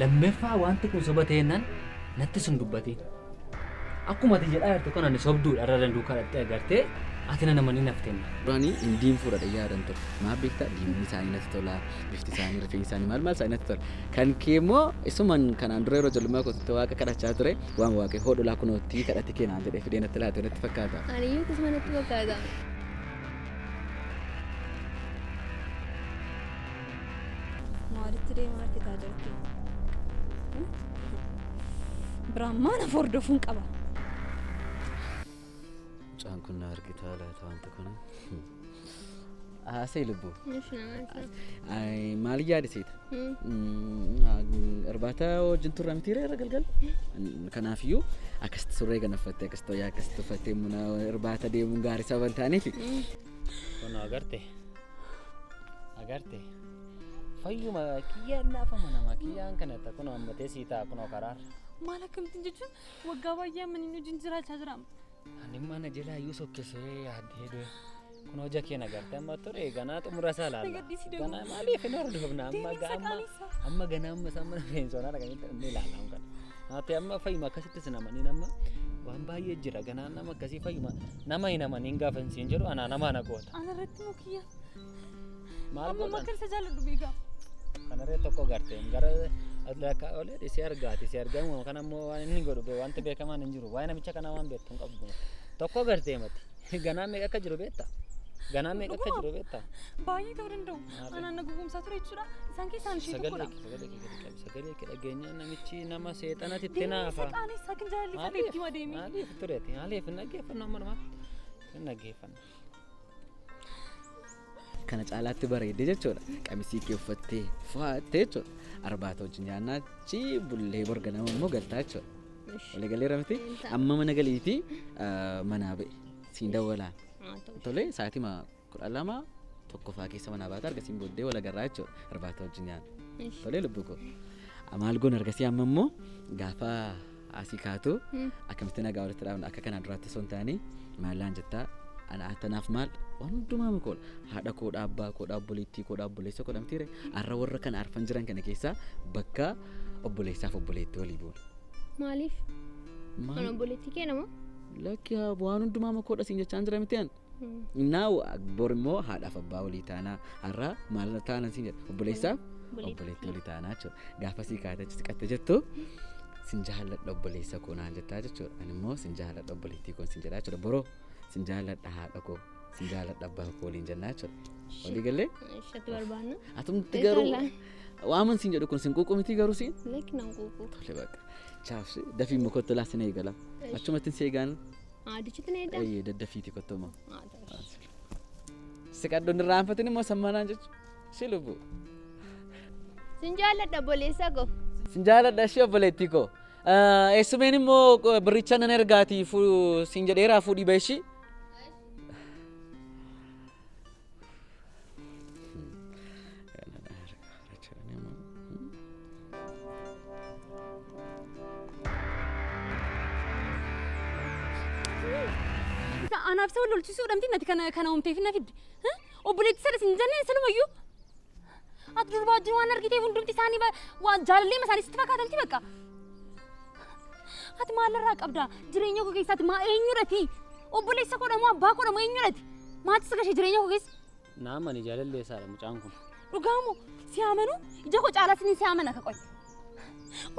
lammeeffaa wanti kun soba ta'eennan natti sun dubbatiin. Akkuma ati jedhaa jirtu kana ni sobduudha irra danduu kadhattee agartee ati nama ni nafteen. Duraanii indiin fuudhadha yaadan ture. Maal beektaa diimni isaanii natti tola, bifti isaanii, rifeensi isaanii maal isaanii natti tola. Kan kee immoo isuman kanaan dura yeroo ijoollummaa kootti waaqa kadhachaa ture waan waaqee hoodholaa kunootti kadhatti keenaan jedhee fidee natti laate natti fakkaata. Aniyyuu akkasuma natti fakkaata. Maalitti deemaa arti taajirti? Biraan na fordofuun qaba. Mucaan kun na argitaa laata wanta kana. Asee lubbu. Maal yaadisiita? Irbaata wajjin turre miti irra galgal. Kanaafiyyuu akkasitti surree ganaffattee akkasitti wayyaa akkasitti uffattee muna irbaata deemuun gaarii saban ta'aniifi. Kun agarte. Fayyuma kiyyaan naafama namaa kiyyaan kanatti kun ammatee siitaa kun okaraar. Maal akkamtiin jechuun waggaa baay'ee manni wajjin jiraachaa jiraam. Ani mana jalaa yoo sokkesee yaadee dee kun hojii kee nagartee amma ture ganaa xumura isaa laala. Ganaa maaliif hin hordofna amma ganaa amma isaa mana feensonaa dhaqanii inni ilaalamu kan. Haati amma fayyuma akkasitti sinamanii nama waan baay'ee jira ganaa nama akkasii fayyuma nama hin amaniin gaafa hin siin jedhu anaa nama na goota. Ana irratti mukiyya. Maal godhan? Amma makkar jaalladhu beekaa. Kanarree tokko gartee gara adlaka olee si argaati si argamu kan ammoo waan inni godhu be wanta beekamaan hin jiru waa'ee namicha kana waan beektu hin qabdu. Tokko gartee mati ganaa meeqa akka jiru beektaa? Ganaa meeqa akka jiru beektaa? Baay'ee ta'uu danda'u. Anaan na gugumsaa ture jechuudha. Isaan keessaan ishee tokkodha. Sagalee dhageenya namichi nama seexanatti itti naafa. Saqaanis sakin jaalalli kan itti wadeemi. Maaliif tureeti? Maaliif naggeeffannoo mormaa? Naggeeffannoo. Kana caalaatti bareedee jechuudha. Qamisii kee uffattee fa'aattee jechuudha. Arbaata wajjin nyaannaa chi bullee borga nama immoo galtaa jechuudha. Walii galee ramti amma mana galiitii manaa ba'e siin dawwalaan. Tolee sa'aatii 12 tokkoffaa keessa manaa baata argasiin booddee wal agarraa jechuudha. Arbaata wajjin nyaanna. Tolee lubbuu koo. Maal goon argasii amma immoo gaafa asii kaatu akkamitti nagaa walitti dhaabna akka kanaan duraatti osoo hin taane maallaan jettaa ana atanaaf maal hundumaa mukool haadha koodhaa abbaa koodhaa obboleettii koodhaa obboleessa koodhamtiire arra warra kana arfan jiran kana keessaa bakka obboleessaaf obboleettii walii buuna. Maaliif? Kan obboleettii kee nama? Lakki waan hundumaa mukoodha siin jechaan jira miti an. Naaw bor immoo haadhaaf abbaa walii taanaa arra maal taanan siin jedha obboleessaaf obboleettii walii taanaa jechuudha. Gaafa sii kaatee qatte jettu sin jaalladha obboleessa koo naan jettaa jechuudha. Ani immoo sin jaalladha obboleettii koo sin jedhaa jechuudha. Boroo sin jaalladha haadha koo sin jaalladha abbaa koo waliin jennaa jechuudha. Walii galee? Ishatti barbaanna. Atumti garuu waaman sin jedhu kun sin quuqu miti garuu siin? Lekki nan quuqu. Tole baqa. Chaafsi dafii mukotto laasin eegala. Achumatti si eegaan? Dichitti na eegaa? Eeyyee daddafiiti kottoma. Si qaddoon irraa hanfatin immoo sammanaan jechuudha. Si lubbu. Sin jaalladha obboleessa koo. Sin jaalladha ishee obboleettii koo. Eessumeen immoo birricha nan ergaatii sin jedheeraa fuudhii beeshii. Anaaf isa lolchisuu dhamti nati kana umteef na fidde. Obboleetti sada sin jennee salumayyuu. Ati durba wajjin waan argiteef hundumti isaanii waan jaalallee isaanii sitti fakkaatamti bakka. Ati maalirraa qabda? Jireenya koo keessatti maa eenyudhati? Obboleessa koo moo abbaa koo moo eenyudhati? Maati sagashee jireenya koo keessa? Naamani jaalallee isaadha mucaan kun. Dhugaamu si amanu ija koo caalaatiin si amana ka qoy.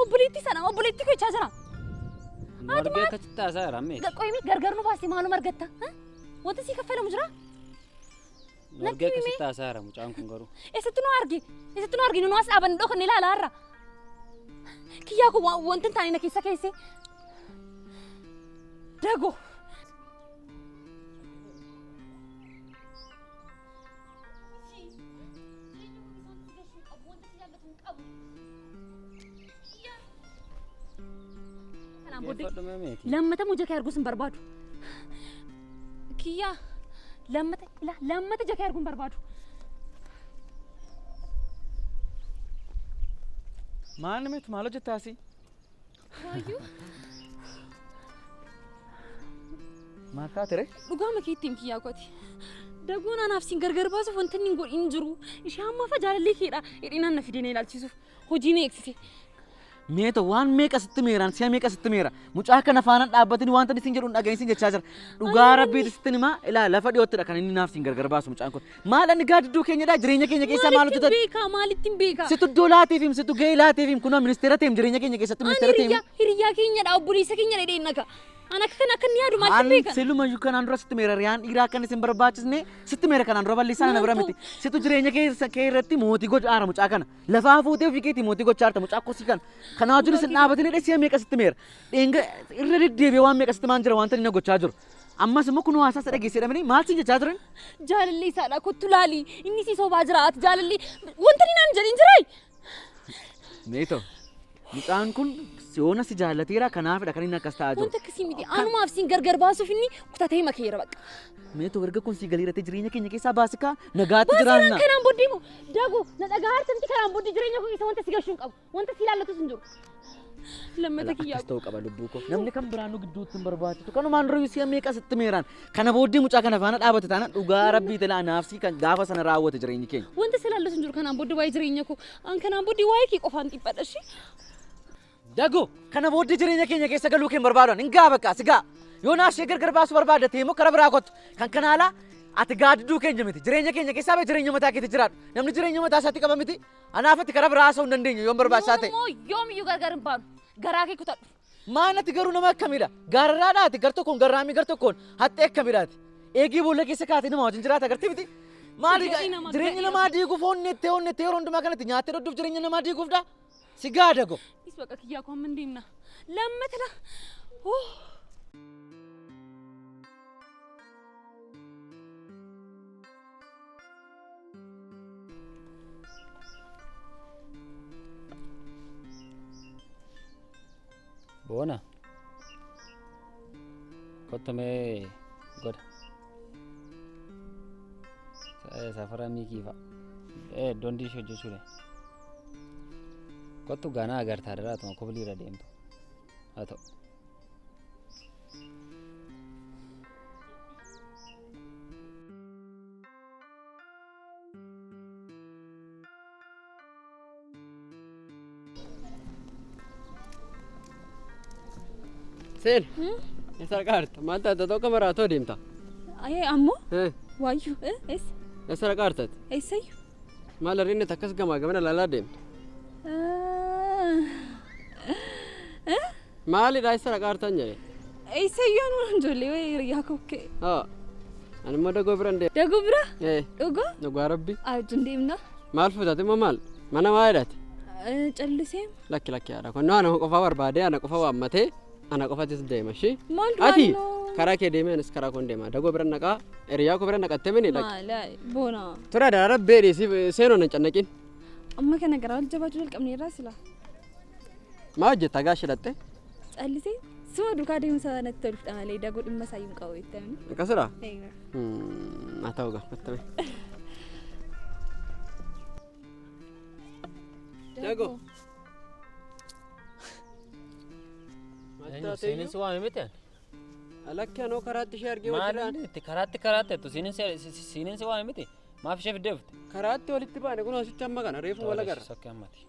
Obboleetti koo ichaa jira. Margee akkasitti haasaa rammee. Qoyimi gargar nu baasee maaluma argatta? Wanti si kaffalamu jira? Margee akkasitti haasaa mucaan kun garuu. Eessatti nu argi nu as dhaabannu dhokannee ilaalaa har'a. Kiyyaa koo wanti taane na keessa keessee. Dago. Lammata muja kee arguu sin barbaadu. Kiyyaa lammata ija kee arguu hin barbaadu. Maal nameetu maal hojjettaasi? Waayyuu. Maal taatire? Dhugaama kee ittiin kiyyaa kooti. Dagoon anaaf sin gargar baasuuf wanti inni godhin jiru. Ishee amma fa jaalallee keedha. Hidhinaan na fidee na ilaalchisuuf hojii na eegsise. Meeto waan meeqa sitti meeraan si'a meeqa sitti meera mucaa kana faana dhaabbatanii wanta isin jedhuun dhaga'insin jechaa jira dhugaa rabbiiti sitti himaa ilaa lafa dhiyoottidha kan inni naaf siin gargar baasu mucaan kun maal inni gaaddidduu keenyadha jireenya keenya keessaa maal hojjetan maalittiin beekaa situ iddoo laateefim situ gahee laateefim kunoo ministeera teem jireenya keenya keessatti ministeera teem hiriyaa keenyadha obboleessa keenya dhedheennaga ana akka ni yaadu maalitti beekan silumayyuu kanaan dura sitti meera riyaan dhiiraa kan isin barbaachisne sitti meera kanaan dura balleessaa na bira miti situ jireenya kee irratti mootii gochaara mucaa kana lafaa fuutee ofii keetii mootii gochaarta mucaa kosii kana kanaa wajjin isin dhaabatanii dheessiya meeqa sitti meera dheenga irra deddeebi'ee waan meeqa sitti maan jira wanta inni gochaa jiru ammas immoo kunoo haasaa dhageessee dhabanii maal siin jechaa turan jaalallee isaadha kottu laalii inni si sobaa jira ati jaalallee wanta ni naan jedhin jiraa meeto mucaan kun siyoona si jaallateera kanaafidha kan inni akkas ta'aa jiru wanta akkasii miti anumaaf siin gargar baasuuf inni kutatee makeera baqa meeto erga kun si galiirratti jireenya keenya keessaa baasikaa nagaatti jiraanna baasiraa kanaan booddee moo dagu na dhagaa hartamti kanaan booddee jireenya koo keessa wanta si gashuun qabu wanta si ilaallatus hin jiru lammata kiyyaa akkas ta'uu qaba lubbuu koo namni kan biraanuu gidduutti hin barbaachisu kanumaan dura si'a meeqa sitti meeraan kana booddee mucaa kana faana dhaabate taana dhugaa rabbii talaa naafsii kan gaafa sana raawwate jireenyi keenya wanta si ilaallatus hin jiru kanaan booddee waa'ee jireenya koo an kanaan booddee waa'ee kee qofaan xiphadha shi Dago kana booddee jireenya keenya keessa galuu keen barbaadan hin gaa bakka sigaa yoo naashee gargar baasu barbaadate immoo kara biraa kottu kan kanaalaa ati gaaddiduu keenya miti jireenya keenya keessaa bee jireenya mataa keetti jiraadhu namni jireenya mataa isaatti qaba miti anaafatti kara biraa haasa'uu hin dandeenyu yoon barbaachisaa ta'e yoomiyyuu gargar hin baanu garaa kee kutadhu maanatti garuu nama akkamidha gaararaadhaati gar tokkoon garraamii gar tokkoon haxxee akkamidhaati eegii boolla keessa kaatee nama wajjin jiraata agartee miti maali jireenya namaa diiguuf onnettee yeroo hundumaa kanatti nyaattee dhodduuf jireenya namaa diiguufdha sigaa dago Isbaqa kiyyaa koo amma deemna lammatana Bona kottame goda safara mikifa dondi shoje chure kottu gana agarta dara to kobli ra demto ato Sen esar karta manta to kamera to demta ay ammo wayu es esar kartat esay malarinne takas gama gamana lala dem Mali da esar kartan jare esay yanu jole we yakokke ha anmo da gobrande da gobra dogo no garabbi ajundimna mal futate mal mana waadat ጨልሴም lakki ada konno ana qofa barbade ana qofa wammate ana qofa tis deema shi maal ati kara ke deeme anis kara kon deema dago biran naqa eriya ko biran naqatte mini lak maalay bona tura da rabbe ri seno nan cannaqin amma kana garal jabatu dal qabni rasila ma hojjeta gaashi latte ጨልሴ suma duka deemsa natti toluf dhaale dago dhimma saayun qaweettan akasira ataw gafattame dago sinin si waame miti alakki anoo karaatti ishee argee maalitti karaatti ettu sinin si waame miti maaf ishee fiddeefte karaatti walitti baane kun asitti amma kana reefu wala garra sokki ammati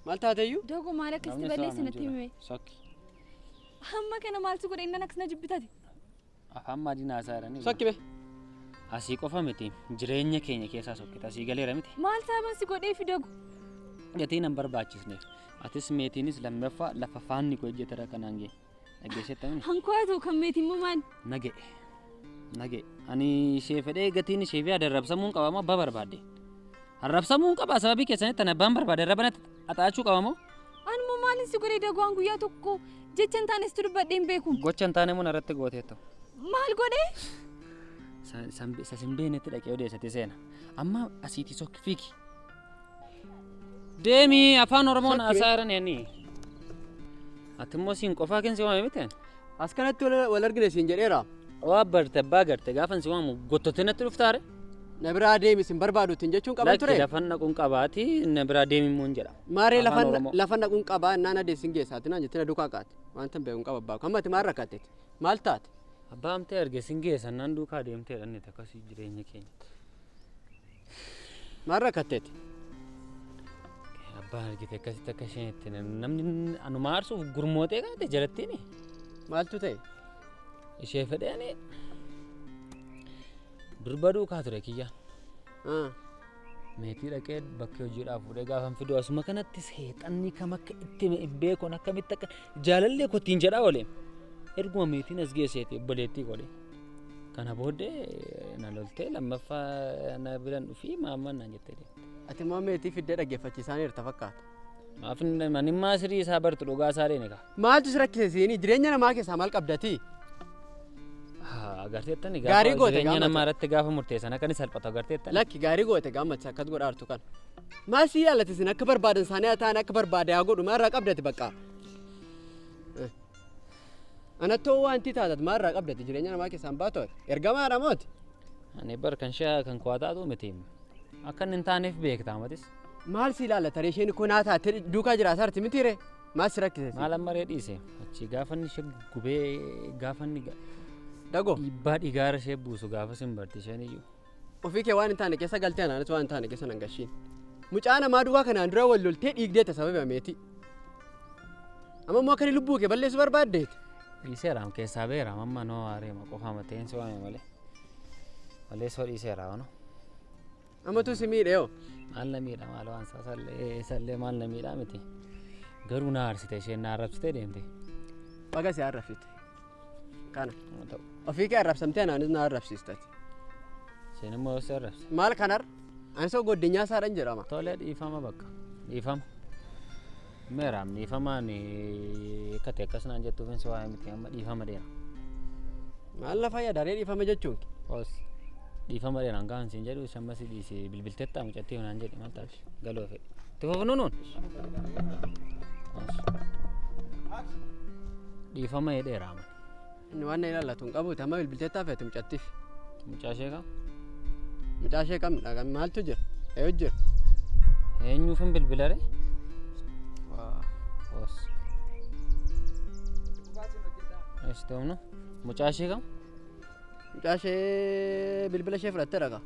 maal taateyyuu dago maal akkasitti balleessi natti hime sokki amma kana maaltu godhe innan akkasna jibbitati amma adii naasaa jedhanii sokki be asii qofa miti jireenya keenya keessaa sokkita asii galeera miti maal saaban si godhee fi dago gatii nan barbaachisneef atis meetiinis lammaffaa lafa faanni koo ejjetara kanaan gee dhageessettamini hankoatu kan meetiin moo maal nage ani ishee fedhee gatiin ishee fi adarrabsamuun qabamoo abbaa barbaadde arrabsamuun qaba sababii keessanitti tan abbaan barbaade rabana axaachuu qabamoo anuma maalin si godhee dago an guyyaa tokko jechan taanes tu dubbadheen beeku gochan taane mun irratti gooteetto maal godhee sasinbeenetti dhaqee odeessate seena amma asiiti sokki fiiki deemi afaan oromoon asaaran yani atimmoo siin qofaa kensi waame miten as kanatti wal argine siin jedheera waa barte abbaa garte gaafan si waamu gottote natti dhuftaare na biraa deemi sin barbaadutin jechuun qaban ture lakki lafan naquun qabaati na biraa deemi muun jedha maaree lafan naquun qabaa naan adeessin geessaati naan jettina dukaa qaate wanta beekun qaba abbaa kammati maal rakkatteeti maal taate abbaa amtee arge sin geessan naan duukaa deemtee dhanne akkasii jireenya keenya maal rakkatteeti Abbaan argite akkasitti akka isheen itti namni anuma aarsuuf gurmootee kaate jalattiin Maaltu ta'e? ishee fedhanii durba duukaa ture kiyya. Meetii dhaqee bakka hojiidhaaf fuudhee gaafan fidu asuma kanatti seexanni kam akka itti beekon akkamitti akka jaalallee kottiin jedhaa oole. Erguma meetiin as geesseeti obboleettii godhe. Kana booddee na loltee lammaffaa na biran dhufii maamman naan jettee deemte. Ati immoo meetii fiddee dhaggeeffachiisaaniirta fakkaata. Maaf manimmaa sirii isaa bartu dhugaa isaa deene kaa. Maaltu si rakkise siinii jireenya namaa keessaa maal qabdati? Agarteettani Gaarii goote jireenya namaa irratti gaafa murteessan akka inni salphatu agarteettani. Lakki gaarii goote gammachisa akkas godhaartu kan. Maal si yaallati isin akka barbaadan isaanii haa ta'an akka barbaade haa godhu maal irraa qabdati bakka. Anattoo wanti taatat maal irraa qabdati jireenya namaa keessaan baatoo ergamaadha mooti. Ani bar kan shaa kan kuwataatu miti akka inni hin taaneef beektaa matis. Maal si ilaalla taree isheen kun haa taate duukaa jiraataarti mitiire maal si rakkise? Maal ammaree dhiise achi gaafanni ishee gubee gaafanni Dagoo. Dhiibbaa dhiigaara ishee buusu gaafa sin barti isheen iyyuu. Ofii kee waan hin taane keessa galtee anaanis waan hin taane keessa nan gashiin. Mucaa namaa duukaa kanaan dura wal loltee dhiigdeetta sababa meeti. Amma immoo akkanii lubbuu kee balleessu barbaaddeeti. Dhiiseeraam keessaa beeraam amma noo haareema qofaa mateensi waame malee. Malee soo dhiiseeraa ono. Amma tu si miidhee hoo. Maal na miidha maal waan sallee maal na miidhaa miti. Garuu na aarsite isheen na arrabsitee deemte. Baga si arrabsite. Kana. Ofii kee arrabsamtee anaanis na arrabsiistati. Isheen immoo yoo si arrabse. Maal kanar? Ani soo goddinyaa isaadhaan jedhama. Tolee dhiifama bakka. Dhiifama. Meeraam dhiifamaan akkati akkas naan jettuuf hin so'aa miti amma dhiifama dheera. Maal na fayyada dhiifama jechuun? Os dhiifama dheeraan kaan siin jedhu shammas dhiisee bilbilteettaa mucattii naan jedhi maal taati galoo fedhe. Itti fufnu nuun. Dhiifama dheeraama. Inni waan na ilaallatu hin qabuuti amma bilbilteettaa feetu mucattiif. Mucaa ishee kam? Mucaa ishee kamidha maaltu jira? Eeyyuu jira. Eenyuuf hin bilbilare? Os. Eesitoomnu mucaa ishee kam? Mucaa ishee bilbila ishee fudhattee dhagaa.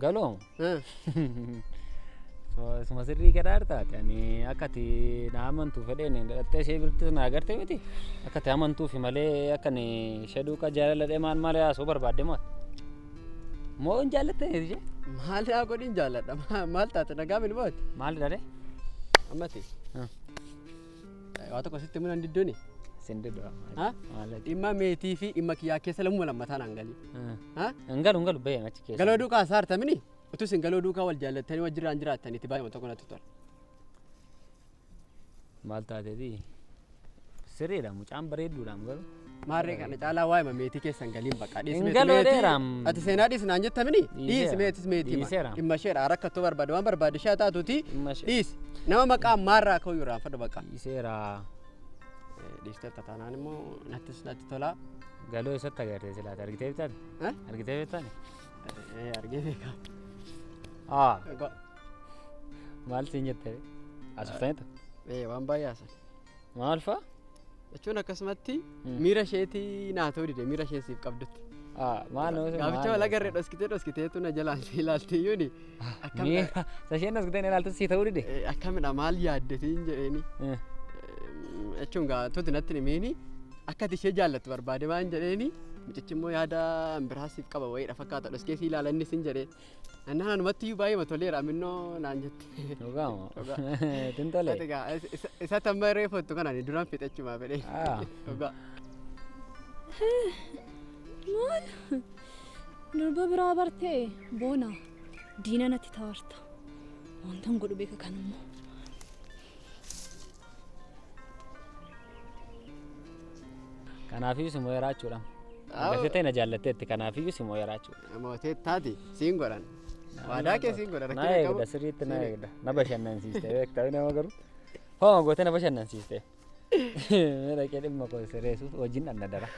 Galoomu? Suma sirrii gadhaar taate ani akkati na amantuu fedheen dhattee ishee birtis na agarte miti akkati amantuufi malee akkan ishee duukaa jaalalladhee maal yaasuu barbaadde moo hin jaallattanii ishee? Maal yaa godhin jaalladha maal taate nagaa min booti? Maal dhadhe? Ammati. Waa tokko sitti mulan didduuni? Sindidoo. Dhimma meetii fi dhimma kiyyaa keessa lammuma lammataan hangalii. Hin galu baay'een achi keessa. Galoo duukaa saartamini? Utuu isin galoo duukaa wal jaallattanii wajjiraan jiraattanitti baay'ee tokko natti tola. Maal taateeti? Sirriidha mucaan bareedduudhaan garuu. Maarree kana caalaa waa'ee meetii keessan galiin bakka Hin galoo dheeraam. Ati seenaa dhiisnaan jettamini? Dhiisi meetis meetii dhimma isheedha rakkattuu barbaade waan barbaade ishee taatuuti dhiisi nama maqaa maarraa ka'uu irraan fadhu bakka. Dhiiseera. Dhiisteetta taanaan immoo natti tola. Galoo isatti agartee silaate argitee bitaani? Argitee bitaani? Argee beekaa. Maal siin jettee? Asuftaniitu? Waan baay'ee haasan. Maal fa'a? Jechuun akkasumatti miira isheetii naa ta'uu dide miira ishee siif qabdutti. Maal noo gaaficha wal agarree dhoskiteetu na jalaan ilaaltee yuuni. Miira sasheen dhoskitee na ilaaltu si ta'uu dide? Akkamidha maal yaaddetiin jedheeni. Jechuun tuuti natti himiini akka ati ishee jaallattu barbaade waan jedheeni mucichi immoo yaada biraasiif qaba wayiidha fakkaata dhoskee si ilaala inni sin jedhee. Annaan anumatti iyyuu baay'ee toleera minnoo naan jette. Dhugaama. Tintolee. Isa tamma reeffattu kanaan duraan fixachumaa fedhee. Dhugaa. Maal? Durba biraa bartee boona diina natti taarta. Wantan godhu beeka kanammoo. Kanaafiyyuu si moo'eeraa jechuudha. Gazetee na jaallatteetti kanaafiyyuu si moo'eeraa jechuudha. Mootee taati siin godhan. Waadaa kee siin godhan. Na eegda sirriitti na eegda. Na bashannansiiste beektaa nama garuu. Hooma gootee na bashannansiiste. Dhaqee dhimma koo sirreessuuf wajjin dhanna dara.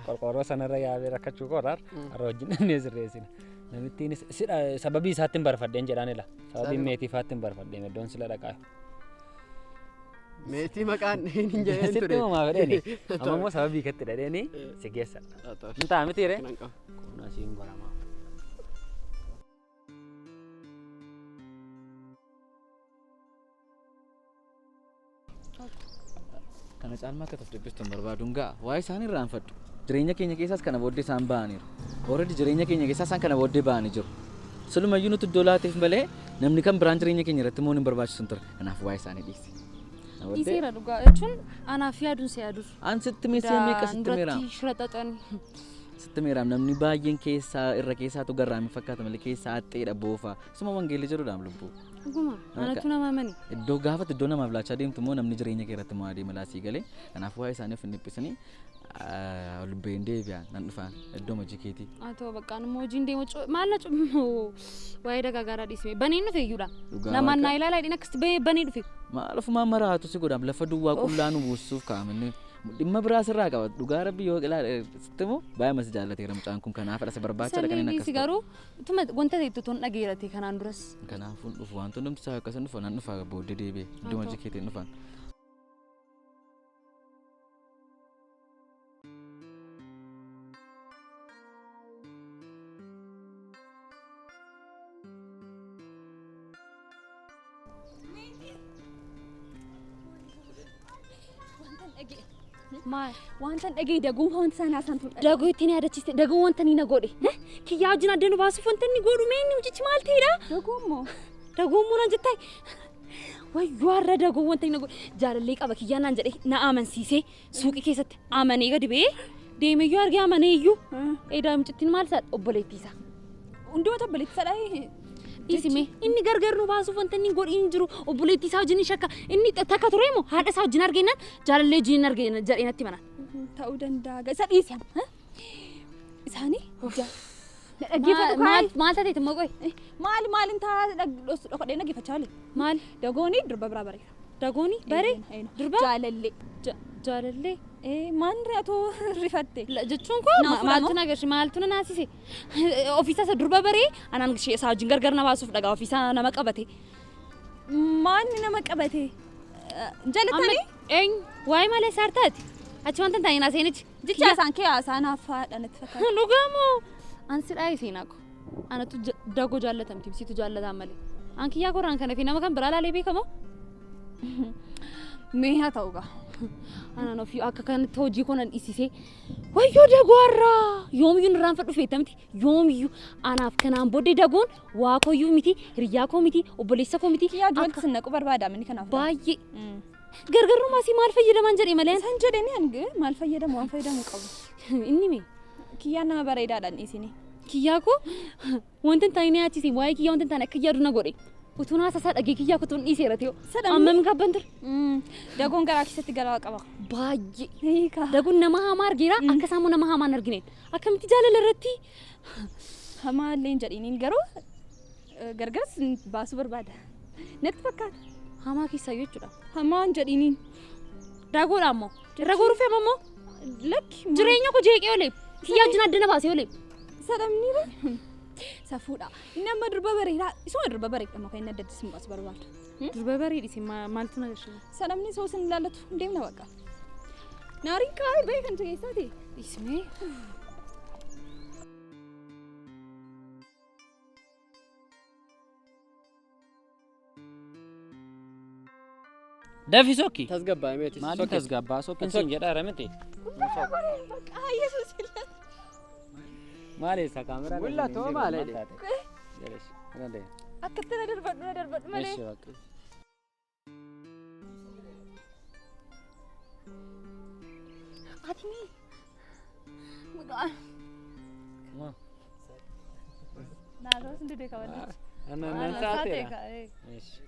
Qorqoorroo sanarra yaabee rakkachuu kooraar har'a wajjin dhannee sirreessina. Namittiinis sababii isaatti hin barfadheen jedhaanila. Sababii meetiifaatti hin barfadheen iddoon sila dhaqaa. Meetii maqaan hin jedheen ture. Sitti uumaa fedheeni. Amma immoo sababii katti dhadheeni si geessa. Hin ta'a mitiire? Kun asiin baramaa. kana caalmaa akka tasdabbistu barbaaduun gaa waa'ee isaanii irraanfadhu. Jireenya keenya keessaas kana booddee isaan ba'aniiru. Already jireenya keenya keessaas isaan kana booddee ba'anii jiru. Silumayyuu nuti iddoo laateef malee namni kan biraan jireenya keenya irratti immoo hin barbaachisu ture. Kanaaf waa'ee isaanii dhiisi. Dhiiseera dhugaa jechuun anaaf yaaduun si yaaduuf. An sitti meeshaa meeqa sitti meeraa? Duratti shiraxaxanii. Sitti meeraam namni baay'een keessaa irra keessaatu garraamii fakkaata malee keessaa haxxeedha boofaa. Isuma wangeelli jedhuudhaan lubbuu. Dhuguma anatu nama amani. Iddoo gaafatti iddoo namaaf laachaa deemtu immoo namni jireenya kee irratti moo adeema laasii galee. Kanaaf waa'ee isaanii of hin dhiphisanii lubbeen deebi'aa nan dhufaan iddoo hojii keetii. Atoo bakka nama hojiin deemu maal na cummoo waa'ee dagaagaraa dhiisme baniin dhufe iyyuudha. Namaan naa ilaalaa hidhin akkasitti banii dhufe. Maal ofumaan maraatu si godhaam lafa duwwaa qullaa nu buusuuf kaa'amne dhimma biraas irraa qaba dhugaa rabbi yoo ilaalestimoo baay'ee mas jaallateera mucaan kun kanaaf dhasa barbaachaadha kan inni akkas ta'u. Garuu tuma wanta ta'e tutuun dhageerate kanaan duras. Kanaafuu dhufu wantoonni namti isaa akkasii dhufu nan dhufa booddee deebi'e iddoo hojii keetiin dhufan. Maal wanta dhagee daguun wanta sana san tun dagoo ittiin yaadachiiste dagoo wanta ni na godhe kiyyaa wajjin addaan baasuuf wanta ni godhu mee inni hojjechi maal ta'eedha dagoommoo naan jettaa wayyoo har'a dagoo wanta ni na godhe jaalallee qaba kiyyaa naan jedhe na amansiisee suuqii keessatti amanee gadi ba'ee deemeyyuu argee amanee iyyuu eedaa mucittiin maal isaa obboleettiisa hunduma obboleettiisadha Isime inni gargar nu baasuuf wanta inni godhin jiru obboleettii isaa wajjin shakka inni takka ture moo haadha isaa wajjin argeenan jaalallee wajjin argeenan jedhee natti mana ta'uu danda'a isa dhiisam isaanii hojjaa dhaggeeffatu maal tateeti moo qoy maal intaa dhokadhee dhaggeeffachaa oole maal dagoonii durba biraa bareeda dagoonii bare durba jaalallee maan re'atoo rifatte jechuun kun maaltu nagarshi maaltu na naasise ofiisa isa durba baree anaan ishee isaa wajjin gargar na baasuuf dhagaa ofiisa nama qabate maanni nama qabate jaalatanii eenyu waa'ee malee saartaati achi wanta hin taa'in haseenichi jecha isaan kee haasaan haffaadha natti fakkaata dhugaamoo ansi dhaayee seenaa ko anatu dagoo jaallatamti ibsitu jaallataan malee an kiyyaa koraan kana fi nama kan biraa laalee beekamoo mee haa ta'u gaa Anan ofii akka kanatti hojii konan dhiisisee wayyoo dagoorraa yoomiyyuu nirraan fadhu feetamti yoomiyyuu anaaf kanaan booddee dagoon waa koyyuu miti hiriyyaa koo miti obboleessa koo miti yaa duwwanti sinnaqu barbaada minni kanaaf baay'ee gargarummaa si maal fayyadaman jedhee malee san jedheni hange maal fayyadamu waan fayyadamu qabu inni mee kiyyaa nama bareedaadhaan dhiisini kiyyaa koo wanti hin taane achiisi waa'ee kiyyaa wanti hin taane akka yaadu na godhe utunaa sasaa dhagee kiyyaa kutuun dhiiseera ta'u ammam kabban ture dagoon garaa keessatti garaa qaba baay'ee dagoon nama hamaa argeera akka isaan nama hamaa hin argineen akkamitti jaalala irratti hamaa illee hin jedhiniin garuu gargaras baasuu barbaada natti fakkaata hamaa keessaa jechuudha hamaa hin jedhiniin dagoodha ammoo irra goruuf ammoo lakki jireenya koo jeeqee olee kiyyaa wajjin addana baasee olee sadamni safuudha inni amma durba bareedaa isuma durba bareedha kan inni adda adda simbaas barbaadu durba bareedhi maaltu nagarsiisa sadamni soo sin ilaallatu deemna baqa naariin kaa'ee ba'ee kan keessatti ismee Dafi sokki tasgabbaa meeti maali tasgabbaa sokkin sin jedhaara miti baqa yesuus ilaa maali isa kaamera Willa too maali Jalesh rande akkatti na darbadhu malee eshi waqti atimi ma naazos ndide kawani ana nan saate eshi